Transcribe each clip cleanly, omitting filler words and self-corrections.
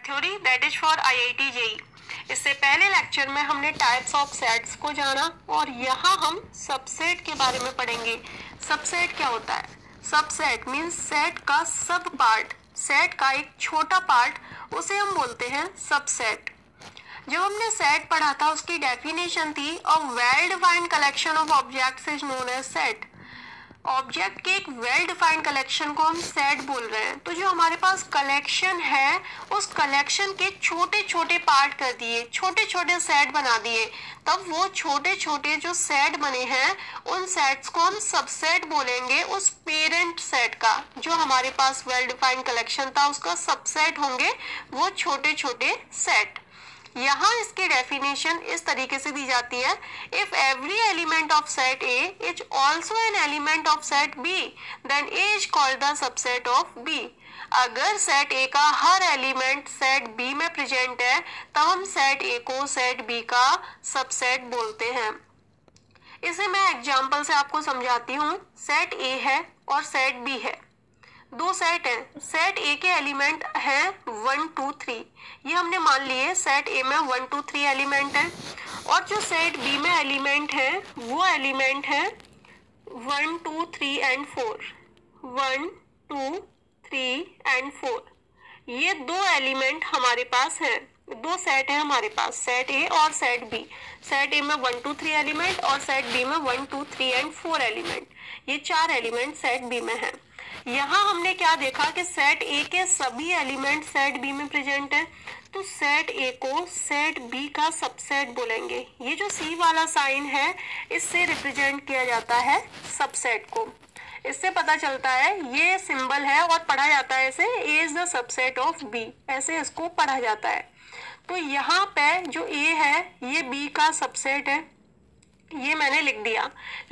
Theory that is for IIT JEE। इससे पहले lecture में हमने टाइप्स ऑफ सेट्स को जाना और यहाँ हम सबसेट के बारे में पढ़ेंगे। सबसेट क्या होता है? सबसेट मीन्स सेट का सब पार्ट, सेट का एक छोटा पार्ट, उसे हम बोलते हैं सबसेट। जब हमने सेट पढ़ा था उसकी डेफिनेशन थी a well defined collection of objects is known as set. Object के एक वेल डिफाइंड कलेक्शन को हम सेट बोल रहे हैं। तो जो हमारे पास कलेक्शन है उस कलेक्शन के छोटे छोटे पार्ट कर दिए, छोटे छोटे सेट बना दिए, तब वो छोटे छोटे जो सेट बने हैं उन सेट्स को हम सबसेट बोलेंगे। उस पेरेंट सेट का जो हमारे पास वेल डिफाइंड कलेक्शन था उसका सबसेट होंगे वो छोटे छोटे सेट। यहाँ इसकी डेफिनेशन इस तरीके से दी जाती है, if every element of set A is also an element of set B then A is called the subset of B. अगर सेट ए का हर एलिमेंट सेट बी में प्रेजेंट है तब हम सेट ए को सेट बी का सबसेट बोलते हैं। इसे मैं एग्जाम्पल से आपको समझाती हूँ। सेट ए है और सेट बी है, दो सेट हैं। सेट ए के एलिमेंट हैं 1 2 3, ये हमने मान लिए सेट ए में 1 2 3 एलिमेंट है। और जो सेट बी में एलिमेंट है वो एलिमेंट है 1 2 3 एंड 4, 1 2 3 एंड 4। ये दो एलिमेंट हमारे पास हैं, दो सेट है हमारे पास, सेट ए और सेट बी। सेट ए में 1 2 3 एलिमेंट और सेट बी में 1 2 3 एंड 4 एलिमेंट। ये चार एलिमेंट सेट बी में है। यहाँ हमने क्या देखा कि सेट ए के सभी एलिमेंट सेट बी में प्रेजेंट है, तो सेट ए को सेट बी का सबसेट बोलेंगे। ये जो सी वाला साइन है इससे रिप्रेजेंट किया जाता है सबसेट को। इससे पता चलता है ये सिंबल है और पढ़ा जाता है इसे A is the subset of B, ऐसे इसको पढ़ा जाता है। तो यहाँ पे जो ए है ये बी का सबसेट है, ये मैंने लिख दिया।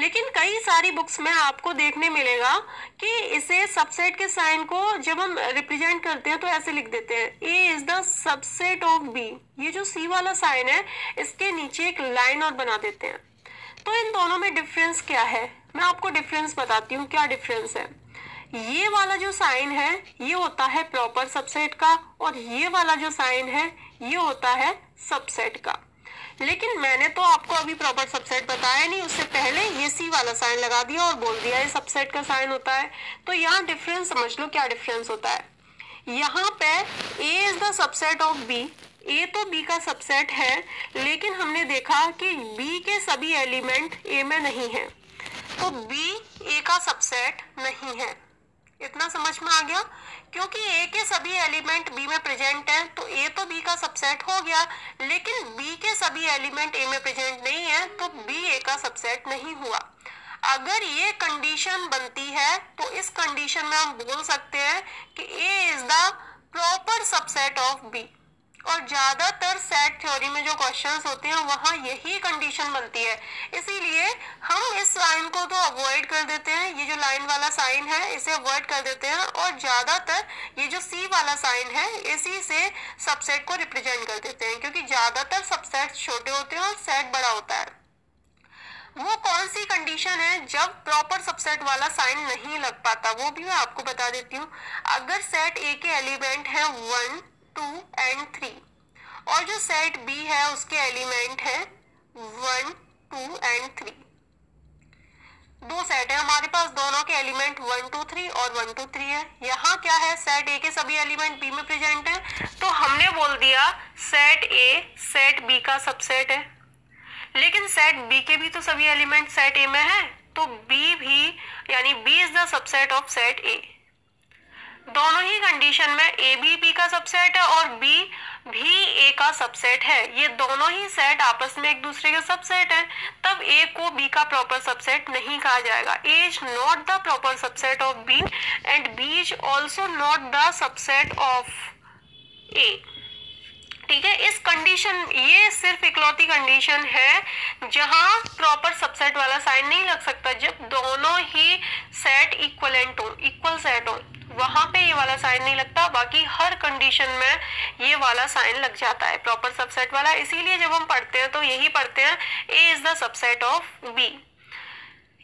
लेकिन कई सारी बुक्स में आपको देखने मिलेगा कि इसे सबसेट के साइन को जब हम रिप्रेजेंट करते हैं तो ऐसे लिख देते हैं A is the subset of B. ये जो सी वाला साइन है इसके नीचे एक लाइन और बना देते हैं। तो इन दोनों में डिफरेंस क्या है, मैं आपको डिफरेंस बताती हूँ। क्या डिफरेंस है? ये वाला जो साइन है ये होता है प्रॉपर सबसेट का और ये वाला जो साइन है ये होता है सबसेट का। लेकिन मैंने तो आपको अभी प्रॉपर सबसेट बताया नहीं, उससे पहले ये सी वाला साइन लगा दिया और बोल दिया ये सबसेट का साइन होता है। तो यहाँ डिफरेंस समझ लो क्या डिफरेंस होता है। यहाँ पे A is the subset of B, A तो बी का सबसेट है, लेकिन हमने देखा कि बी के सभी एलिमेंट ए में नहीं है, तो बी ए का सबसेट नहीं है। इतना समझ में आ गया? क्योंकि ए के सभी एलिमेंट बी में प्रेजेंट है तो ए तो बी का सबसेट हो गया, लेकिन बी के सभी एलिमेंट ए में प्रेजेंट नहीं है तो बी ए का सबसेट नहीं हुआ। अगर ये कंडीशन बनती है तो इस कंडीशन में हम बोल सकते हैं कि A is the proper subset of B. और ज्यादातर सेट थ्योरी में जो क्वेश्चंस होते हैं वहां यही कंडीशन बनती है, इसीलिए हम इस साइन को तो अवॉइड कर देते हैं। ये जो लाइन वाला साइन है इसे अवॉइड कर देते हैं और ज्यादातर ये जो सी वाला साइन है इसी से सबसेट को रिप्रेजेंट कर देते हैं, क्योंकि ज्यादातर सबसेट छोटे होते हैं और सेट बड़ा होता है। वो कौन सी कंडीशन है जब प्रॉपर सबसेट वाला साइन नहीं लग पाता, वो भी मैं आपको बता देती हूँ। अगर सेट ए के एलिमेंट है 1 2 एंड 3 और जो सेट बी है उसके एलिमेंट है 1 2 एंड 3, दो सेट है हमारे पास, दोनों के एलिमेंट 1 2 3 और 1 2 3 है। यहाँ क्या है, सेट ए के सभी एलिमेंट बी में प्रेजेंट है, तो हमने बोल दिया सेट ए सेट बी का सबसेट है। लेकिन सेट बी के भी तो सभी एलिमेंट सेट ए में है, तो बी भी यानी B is the subset of set A. दोनों ही कंडीशन में ए भी बी का सबसेट है और बी भी ए का सबसेट है, ये दोनों ही सेट आपस में एक दूसरे के सबसेट है, तब ए को बी का प्रॉपर सबसेट नहीं कहा जाएगा। A is not the proper subset of B and B is also not the subset of A. ठीक है, इस कंडीशन, ये सिर्फ इकलौती कंडीशन है जहां प्रॉपर सबसेट वाला साइन नहीं लग सकता, जब दोनों ही सेट इक्वलेंट हो, इक्वल सेट हो, वहां पे ये वाला साइन नहीं लगता। बाकी हर कंडीशन में ये वाला साइन लग जाता है, प्रॉपर सबसेट वाला। इसीलिए जब हम पढ़ते हैं तो यही पढ़ते हैं A is the subset of B.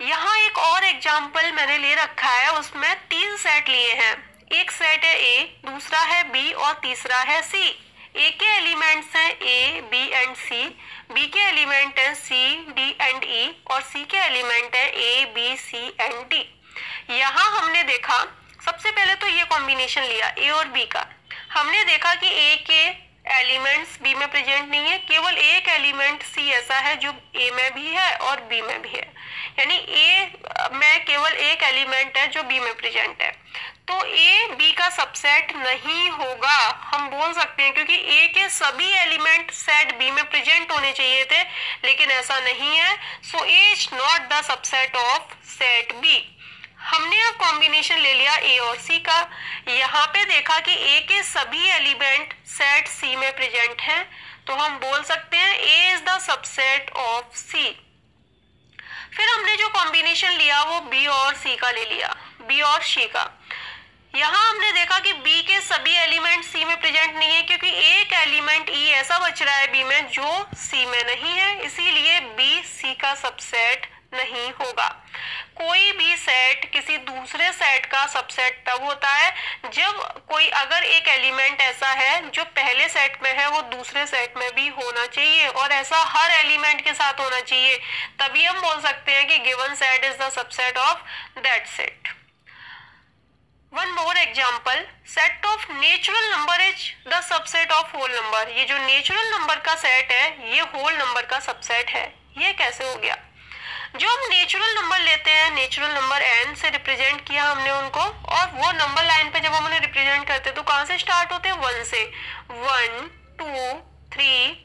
यहाँ एक और एग्जाम्पल मैंने ले रखा है, उसमें 3 सेट लिए हैं, एक सेट है ए, दूसरा है बी और तीसरा है सी। ए के एलिमेंट्स हैं ए, बी एंड सी, बी के एलिमेंट हैं सी, डी एंड ई और सी के एलिमेंट हैं ए, बी, सी एंड डी। यहाँ हमने देखा, सबसे पहले तो ये कॉम्बिनेशन लिया ए और बी का। हमने देखा कि ए के एलिमेंट्स बी में प्रेजेंट नहीं है, केवल एक एलिमेंट सी ऐसा है जो ए में भी है और बी में भी है, यानी ए में केवल एक एलिमेंट है जो बी में प्रेजेंट है। तो ए बी का सबसेट नहीं होगा, हम बोल सकते हैं, क्योंकि ए के सभी एलिमेंट सेट बी में प्रेजेंट होने चाहिए थे, लेकिन ऐसा नहीं है। So A is not the subset of set B. हमने अब कॉम्बिनेशन ले लिया ए और सी का। यहाँ पे देखा कि ए के सभी एलिमेंट सेट सी में प्रेजेंट हैं, तो हम बोल सकते हैं A is the subset of सी। फिर हमने जो कॉम्बिनेशन लिया वो बी और सी का ले लिया, बी और सी का। यहाँ हमने देखा कि बी के सभी एलिमेंट सी में प्रेजेंट नहीं है, क्योंकि एक एलिमेंट ई ऐसा बच रहा है बी में जो सी में नहीं है, इसीलिए बी सी का सबसेट नहीं होगा। कोई भी सेट किसी दूसरे सेट का सबसेट तब होता है जब कोई, अगर एक एलिमेंट ऐसा है जो पहले सेट में है वो दूसरे सेट में भी होना चाहिए, और ऐसा हर एलिमेंट के साथ होना चाहिए, तभी हम बोल सकते हैं कि given set is the subset of that set. One more example, set of natural number is the subset of whole number. ये जो नेचुरल नंबर का सेट है ये होल नंबर का सबसेट है। ये कैसे हो गया? जो हम नेचुरल नंबर लेते हैं, नेचुरल नंबर n से रिप्रेजेंट किया हमने उनको, और वो नंबर लाइन पे जब हम उन्हें रिप्रेजेंट करते हैं तो कहाँ से स्टार्ट होते हैं? 1 से। 1 2 3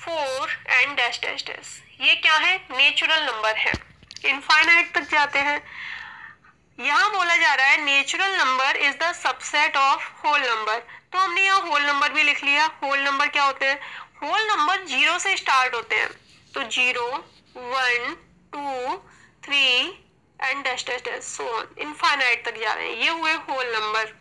4 एंड डैश डैश डैश। ये क्या है? नेचुरल नंबर है। इनफाइनाइट तक जाते हैं। यहाँ बोला जा रहा है natural number is the subset of whole number, तो हमने यहाँ होल नंबर भी लिख लिया। होल नंबर क्या होते हैं? होल नंबर 0 से स्टार्ट होते हैं, तो 0 1 2 3 and dash dash dash so on, infinite तक जा रहे हैं। ये हुए होल नंबर।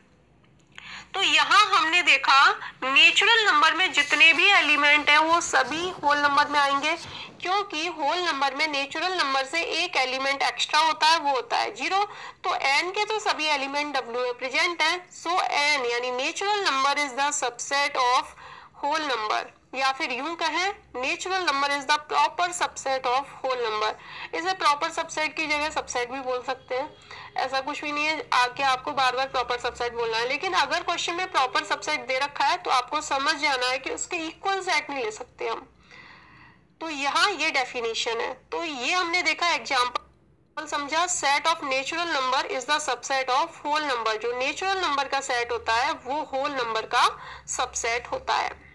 तो यहाँ हमने देखा नेचुरल नंबर में जितने भी एलिमेंट हैं वो सभी होल नंबर में आएंगे, क्योंकि होल नंबर में नेचुरल नंबर से एक एलिमेंट एक्स्ट्रा होता है, वो होता है 0। तो n के तो सभी एलिमेंट w में प्रेजेंट हैं, सो n यानी natural number is the subset of whole number, या फिर यूं कहें natural number is the proper subset of whole number. इसे प्रॉपर सबसेट की जगह सबसेट भी बोल सकते हैं, ऐसा कुछ भी नहीं है आके आपको बार बार प्रॉपर सबसेट बोलना है। लेकिन अगर क्वेश्चन में प्रॉपर सबसेट दे रखा है तो आपको समझ जाना है कि उसके इक्वल सेट नहीं ले सकते हम। तो यहाँ ये डेफिनेशन है। तो ये हमने देखा एग्जाम्पल समझा, set of natural number is the subset of whole number. जो नेचुरल नंबर का सेट होता है वो होल नंबर का सबसेट होता है।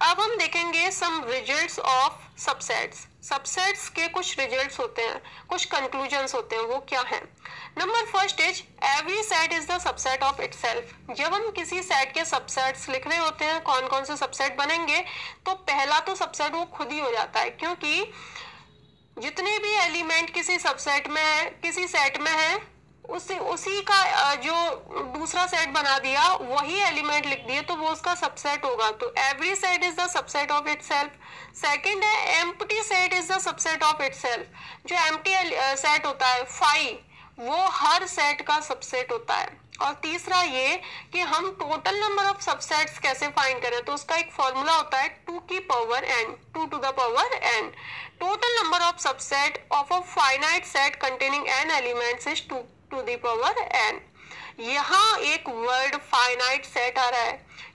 अब हम देखेंगे सम रिजल्ट्स ऑफ सबसेट्स। सबसेट्स के कुछ रिजल्ट्स होते हैं, कुछ कंक्लूजन्स होते हैं, वो क्या है? Number first is every set is the subset of itself. जब हम किसी सेट के सबसेट्स लिख रहे होते हैं, कौन कौन से सबसेट बनेंगे, तो पहला तो सबसेट वो खुद ही हो जाता है, क्योंकि जितने भी एलिमेंट किसी सबसेट में है, किसी सेट में है, उसी का जो दूसरा सेट बना दिया वही एलिमेंट लिख दिए तो वो उसका सबसेट होगा। तो every set is the subset of itself. Second है empty set is the subset of itself. जो एम्प्टी सेट होता है फाई, वो हर सेट का सबसेट होता है। और तीसरा ये कि हम टोटल नंबर ऑफ सबसेट्स कैसे फाइंड करें, तो उसका एक फॉर्मूला होता है 2 की power n, 2 to the power n। Total number of subset of a finite set containing n elements is 2 to the power n। यहाँ एक वर्ड फाइनाइट सेट आ रहा है,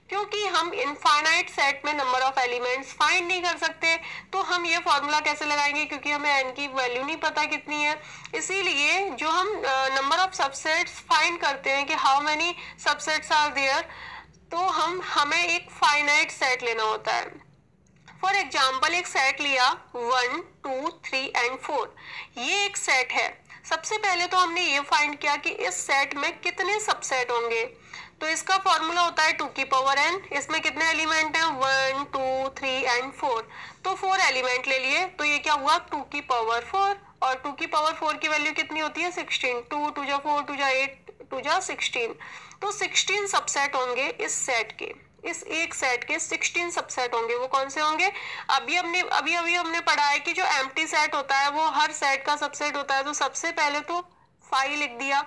क्योंकि हम इनफाइनाइट सेट में नंबर ऑफ एलिमेंट्स फाइंड नहीं कर सकते, तो हम ये फॉर्मूला कैसे लगाएंगे, क्योंकि हमें n की वैल्यू नहीं पता कितनी है। इसीलिए जो हम नंबर ऑफ सबसेट्स फाइंड करते हैं कि how many subsets are there, तो हमें एक फाइनाइट सेट लेना होता है। फॉर एग्जाम्पल एक सेट लिया 1 2 3 एंड 4, ये एक सेट है। सबसे पहले तो हमने ये फाइंड किया कि इस सेट में कितने सबसेट होंगे, तो इसका फॉर्मूला होता है 2 की पावर n। इसमें कितने एलिमेंट हैं? 1 2 3 एंड 4, तो 4 एलिमेंट ले लिए, तो ये क्या हुआ? 2 की पावर 4। और 2 की पावर 4 की वैल्यू कितनी होती है? 16। 2 2 जा 4 2 जा 8 2 जा 16, तो 16 सबसेट होंगे इस सेट के। इस एक सेट के 16 सबसेट होंगे। वो कौन से होंगे? अभी हमने पढ़ा है कि जो एम्प्टी सेट होता है वो हर सेट का सबसेट होता है। तो सबसे पहले तो 5 लिख दिया।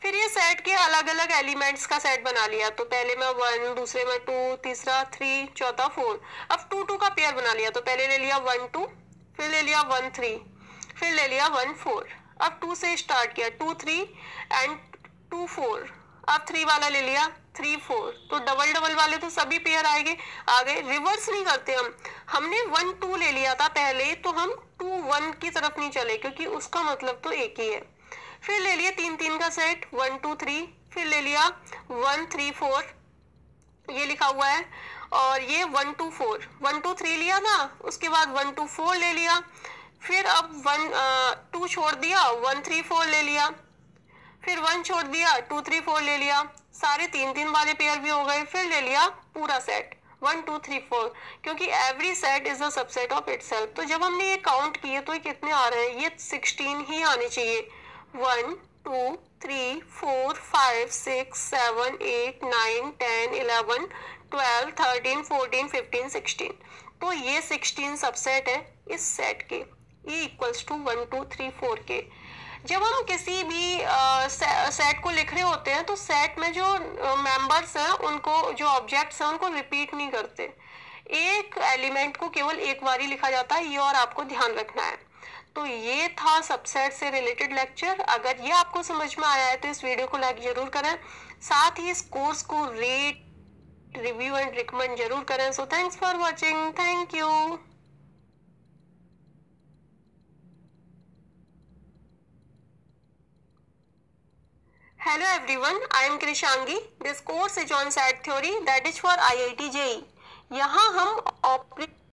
फिर ये सेट के अलग अलग एलिमेंट्स का सेट बना लिया, तो पहले में 1, दूसरे में 2, तीसरा 3, चौथा 4। अब 2 2 का पेयर बना लिया, तो पहले ले लिया 1 2, फिर ले लिया 1 3, फिर ले लिया 1 4। अब 2 से स्टार्ट किया, 2 3 एंड 2 4। अब 3 वाला ले लिया 3 4, तो डबल डबल वाले तो सभी पेयर आएंगे। आ गए, रिवर्स नहीं करते हमने 1 2 ले लिया था पहले, तो हम 2 1 की तरफ नहीं चले, क्योंकि उसका मतलब तो एक ही है। फिर ले लिया 3 3 का सेट, 1 2 3, फिर ले लिया 1 3 4, ये लिखा हुआ है, और ये 1 2 4, 1 2 3 लिया ना, उसके बाद 1 2 4 ले लिया, फिर अब 2 छोड़ दिया, 1 3 4 ले लिया, फिर 1 छोड़ दिया, 2 3 4 ले लिया, सारे 3 3 वाले पेयर भी हो गए। फिर ले लिया पूरा सेट 1 2 3 4, क्योंकि every set is a subset of itself. तो जब हमने ये काउंट किए तो ये कितने आ रहे हैं, ये 16 ही आने चाहिए। 1 2 3 4 5 6 7 8 9 10 11 12 13 14 15 16, तो ये 16 सबसेट है इस सेट के, E इक्वल्स टू 1 2 3 4 के। जब हम किसी भी सेट को लिख रहे होते हैं, तो सेट में जो मेंबर्स हैं उनको, जो ऑब्जेक्ट्स हैं उनको रिपीट नहीं करते, एक एलिमेंट को केवल एक बार ही लिखा जाता है, ये और आपको ध्यान रखना है। तो ये था सबसेट से रिलेटेड लेक्चर। अगर ये आपको समझ में आया है तो इस वीडियो को लाइक जरूर करें, साथ ही इस कोर्स को रेट, रिव्यू एंड रिकमेंड जरूर करें। So thanks for watching, thank you. Hello everyone, I am Krishangi. This course is on set theory, that is for IIT JEE. यहाँ हम ऑपरेट